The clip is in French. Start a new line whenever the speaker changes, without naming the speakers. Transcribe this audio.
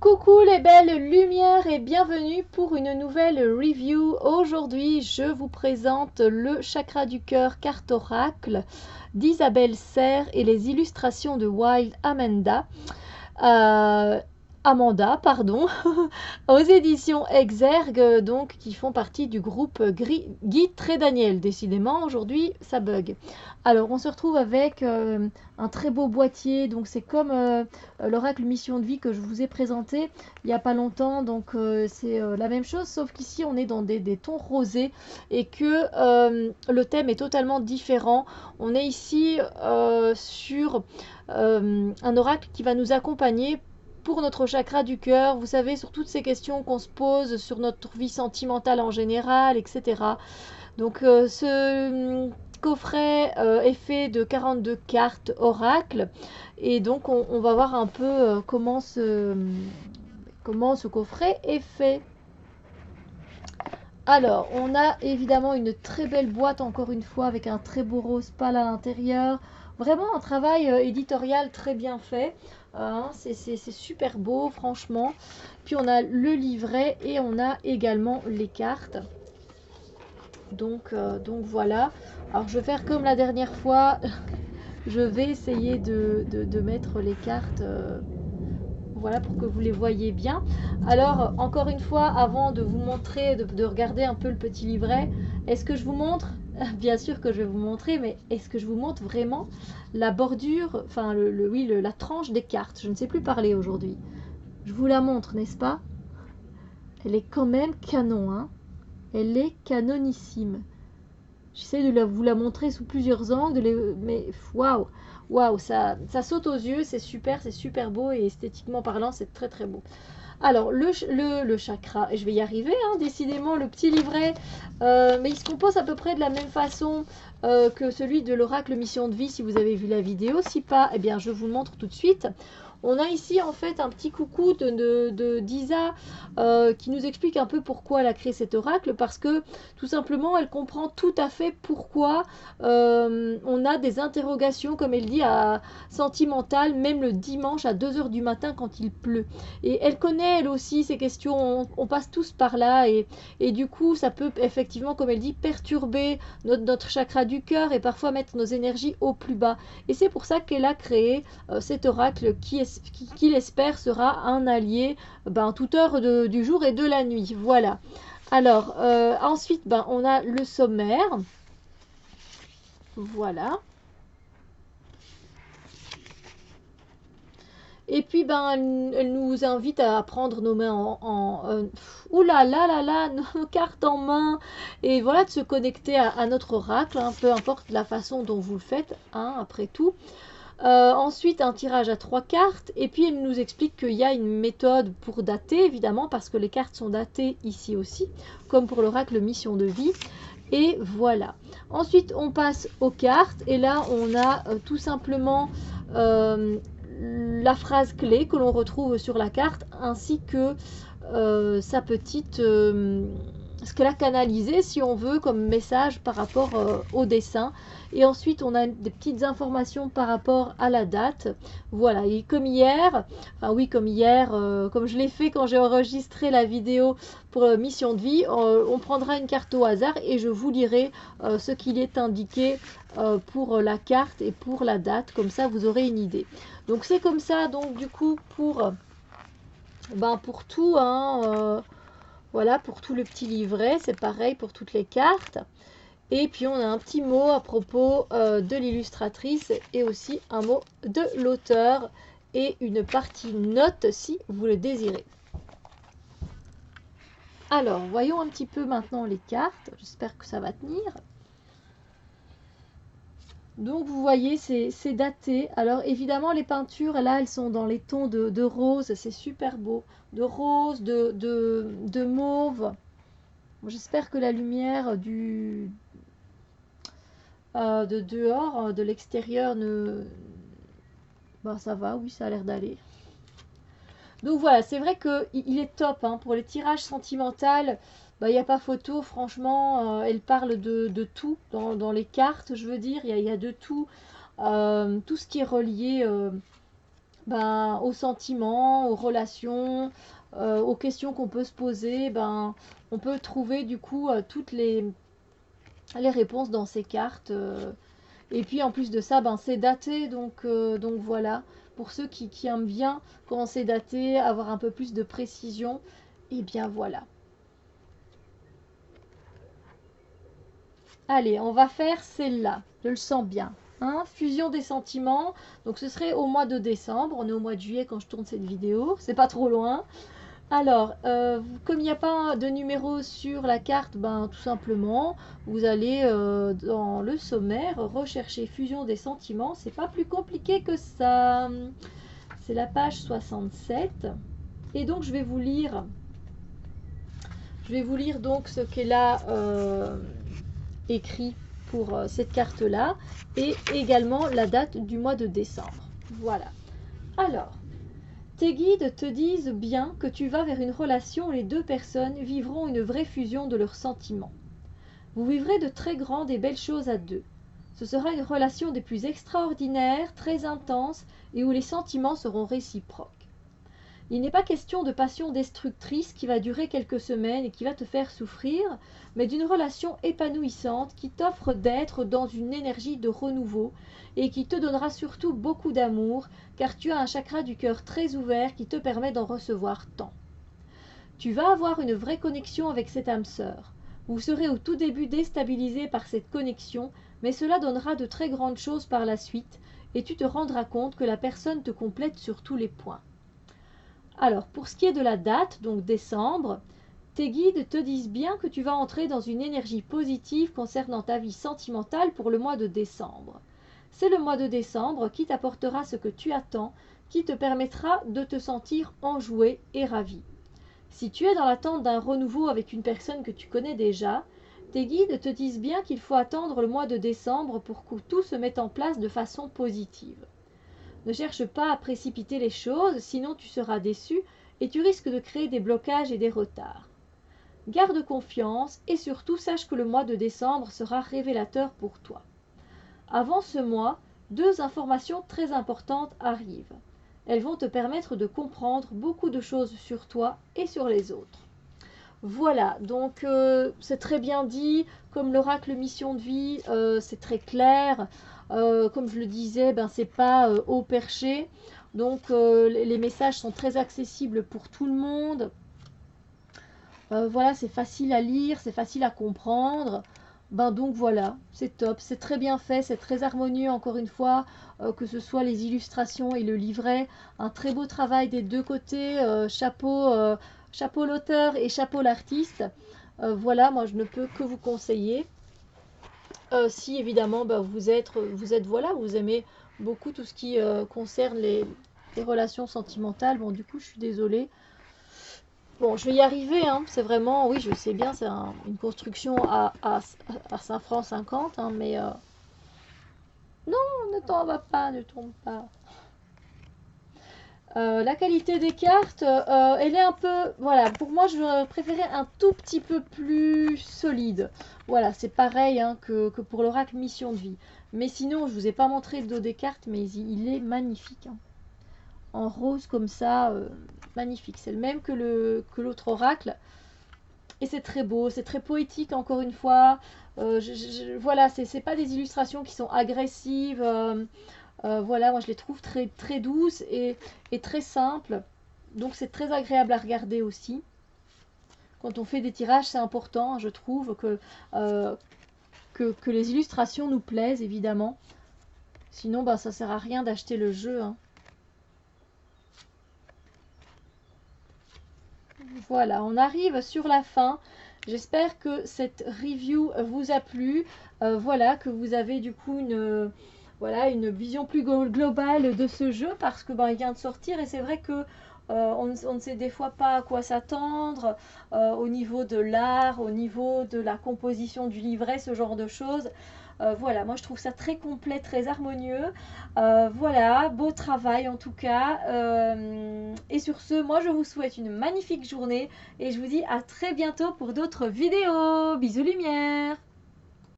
Coucou les belles lumières et bienvenue pour une nouvelle review. Aujourd'hui, je vous présente le chakra du cœur carte oracle d'Isabelle Serre et les illustrations de Wild Amanda, pardon, aux éditions Exergue, donc qui font partie du groupe Guy Trédaniel. Décidément, aujourd'hui, ça bug. Alors, on se retrouve avec un très beau boîtier. Donc, c'est comme l'oracle mission de vie que je vous ai présenté il n'y a pas longtemps. Donc, c'est la même chose, sauf qu'ici, on est dans des tons rosés et que le thème est totalement différent. On est ici sur un oracle qui va nous accompagner pour notre chakra du cœur, vous savez, sur toutes ces questions qu'on se pose, sur notre vie sentimentale en général, etc. Donc ce coffret est fait de 42 cartes oracle, et donc on va voir un peu comment ce coffret est fait. Alors, on a évidemment une très belle boîte, encore une fois, avec un très beau rose pâle à l'intérieur. Vraiment un travail éditorial très bien fait. C'est super beau, franchement. Puis on a le livret et on a également les cartes. Donc voilà. Alors, je vais faire comme la dernière fois. Je vais essayer de mettre les cartes... voilà, pour que vous les voyez bien. Alors, encore une fois, avant de vous montrer, de regarder un peu le petit livret, est-ce que je vous montre? Bien sûr que je vais vous montrer, mais est-ce que je vous montre vraiment la bordure, enfin, la tranche des cartes? Je ne sais plus parler aujourd'hui. Je vous la montre, n'est-ce pas? Elle est quand même canon, hein? Elle est canonissime. J'essaie de vous la montrer sous plusieurs angles, mais waouh! Waouh, ça saute aux yeux, c'est super beau et esthétiquement parlant, c'est très très beau. Alors, le chakra, je vais y arriver, hein, décidément, le petit livret, mais il se compose à peu près de la même façon que celui de l'oracle mission de vie, si vous avez vu la vidéo. Si pas, eh bien, je vous le montre tout de suite. On a ici en fait un petit coucou d'Isa qui nous explique un peu pourquoi elle a créé cet oracle, parce que tout simplement elle comprend tout à fait pourquoi on a des interrogations, comme elle dit, sentimentales, même le dimanche à 2 h du matin quand il pleut. Et elle connaît elle aussi ces questions, on passe tous par là et du coup ça peut effectivement, comme elle dit, perturber notre chakra du cœur et parfois mettre nos énergies au plus bas. Et c'est pour ça qu'elle a créé cet oracle qui l'espère sera un allié toute heure du jour et de la nuit. Voilà. Alors, ensuite, on a le sommaire. Voilà. Et puis, elle nous invite à prendre nos mains nos cartes en main. Et voilà, de se connecter à notre oracle, hein, peu importe la façon dont vous le faites, hein, après tout. Ensuite, un tirage à 3 cartes. Et puis, elle nous explique qu'il y a une méthode pour dater, évidemment, parce que les cartes sont datées ici aussi, comme pour l'oracle mission de vie. Et voilà. Ensuite, on passe aux cartes. Et là, on a tout simplement la phrase clé que l'on retrouve sur la carte, ainsi que sa petite... ce qu'elle a canalisé, si on veut, comme message par rapport au dessin. Et ensuite, on a des petites informations par rapport à la date. Voilà, et comme hier, comme je l'ai fait quand j'ai enregistré la vidéo pour Mission de vie, on prendra une carte au hasard et je vous lirai ce qu'il est indiqué pour la carte et pour la date. Comme ça, vous aurez une idée. Donc, c'est comme ça, donc du coup, pour tout, hein, voilà, pour tout le petit livret, c'est pareil pour toutes les cartes. Et puis on a un petit mot à propos de l'illustratrice et aussi un mot de l'auteur et une partie note si vous le désirez. Alors, voyons un petit peu maintenant les cartes. J'espère que ça va tenir. Donc vous voyez, c'est daté. Alors évidemment, les peintures, là, elles sont dans les tons de rose. C'est super beau. De rose, de mauve. J'espère que la lumière de dehors, de l'extérieur, ça va, oui, ça a l'air d'aller. Donc voilà, c'est vrai qu'il est top, hein, pour les tirages sentimentaux. Il n'y a pas photo, franchement, elle parle de tout dans les cartes, je veux dire, il y a de tout, tout ce qui est relié ben, aux sentiments, aux relations, aux questions qu'on peut se poser, ben, on peut trouver du coup toutes les réponses dans ces cartes. Et puis en plus de ça, ben, c'est daté, donc voilà. Pour ceux qui aiment bien quand c'est daté, avoir un peu plus de précision, et bien voilà. Allez, on va faire celle-là, je le sens bien. Hein, fusion des sentiments, donc ce serait au mois de décembre, on est au mois de juillet quand je tourne cette vidéo, c'est pas trop loin. Alors, comme il n'y a pas de numéro sur la carte, ben, tout simplement, vous allez dans le sommaire rechercher fusion des sentiments. C'est pas plus compliqué que ça. C'est la page 67. Et donc, je vais vous lire donc ce qu'elle a écrit pour cette carte-là et également la date du mois de décembre. Voilà. Alors, tes guides te disent bien que tu vas vers une relation où les deux personnes vivront une vraie fusion de leurs sentiments. Vous vivrez de très grandes et belles choses à deux. Ce sera une relation des plus extraordinaires, très intense et où les sentiments seront réciproques. Il n'est pas question de passion destructrice qui va durer quelques semaines et qui va te faire souffrir, mais d'une relation épanouissante qui t'offre d'être dans une énergie de renouveau et qui te donnera surtout beaucoup d'amour, car tu as un chakra du cœur très ouvert qui te permet d'en recevoir tant. Tu vas avoir une vraie connexion avec cette âme sœur. Vous serez au tout début déstabilisé par cette connexion, mais cela donnera de très grandes choses par la suite, et tu te rendras compte que la personne te complète sur tous les points. Alors, pour ce qui est de la date, donc décembre, tes guides te disent bien que tu vas entrer dans une énergie positive concernant ta vie sentimentale pour le mois de décembre. C'est le mois de décembre qui t'apportera ce que tu attends, qui te permettra de te sentir enjoué et ravi. Si tu es dans l'attente d'un renouveau avec une personne que tu connais déjà, tes guides te disent bien qu'il faut attendre le mois de décembre pour que tout se mette en place de façon positive. Ne cherche pas à précipiter les choses, sinon tu seras déçu et tu risques de créer des blocages et des retards. Garde confiance et surtout sache que le mois de décembre sera révélateur pour toi. Avant ce mois, deux informations très importantes arrivent. Elles vont te permettre de comprendre beaucoup de choses sur toi et sur les autres. Voilà, donc c'est très bien dit, comme l'oracle mission de vie, c'est très clair. Comme je le disais, ben, c'est pas haut perché. Donc les messages sont très accessibles pour tout le monde. Voilà, c'est facile à lire, c'est facile à comprendre. Ben donc voilà, c'est top, c'est très bien fait, c'est très harmonieux encore une fois, que ce soit les illustrations et le livret, un très beau travail des deux côtés, chapeau l'auteur et chapeau l'artiste. Voilà, moi je ne peux que vous conseiller. Si évidemment ben, vous êtes voilà, vous aimez beaucoup tout ce qui concerne les relations sentimentales. Bon, du coup, je suis désolée. Bon, je vais y arriver, hein. C'est vraiment, oui, je sais bien, c'est une construction à 5 francs 50, hein, mais non, ne t'en va pas, ne tombe pas. La qualité des cartes, elle est un peu, voilà, pour moi, je préférais un tout petit peu plus solide. Voilà, c'est pareil hein, que pour l'oracle mission de vie. Mais sinon, je vous ai pas montré le dos des cartes, mais il est magnifique. Hein. En rose comme ça, magnifique. C'est le même que l'autre oracle. Et c'est très beau, c'est très poétique encore une fois. Voilà, c'est pas des illustrations qui sont agressives. Voilà, moi je les trouve très, très douces et très simples. Donc c'est très agréable à regarder aussi. Quand on fait des tirages, c'est important, je trouve, que les illustrations nous plaisent, évidemment. Sinon, bah, ça sert à rien d'acheter le jeu. Hein. Voilà, on arrive sur la fin. J'espère que cette review vous a plu. Voilà, que vous avez du coup voilà, une vision plus globale de ce jeu parce que ben, il vient de sortir et c'est vrai que on ne sait des fois pas à quoi s'attendre au niveau de l'art, au niveau de la composition du livret, ce genre de choses. Voilà, moi je trouve ça très complet, très harmonieux. Voilà, beau travail en tout cas. Et sur ce, moi je vous souhaite une magnifique journée et je vous dis à très bientôt pour d'autres vidéos. Bisous lumière!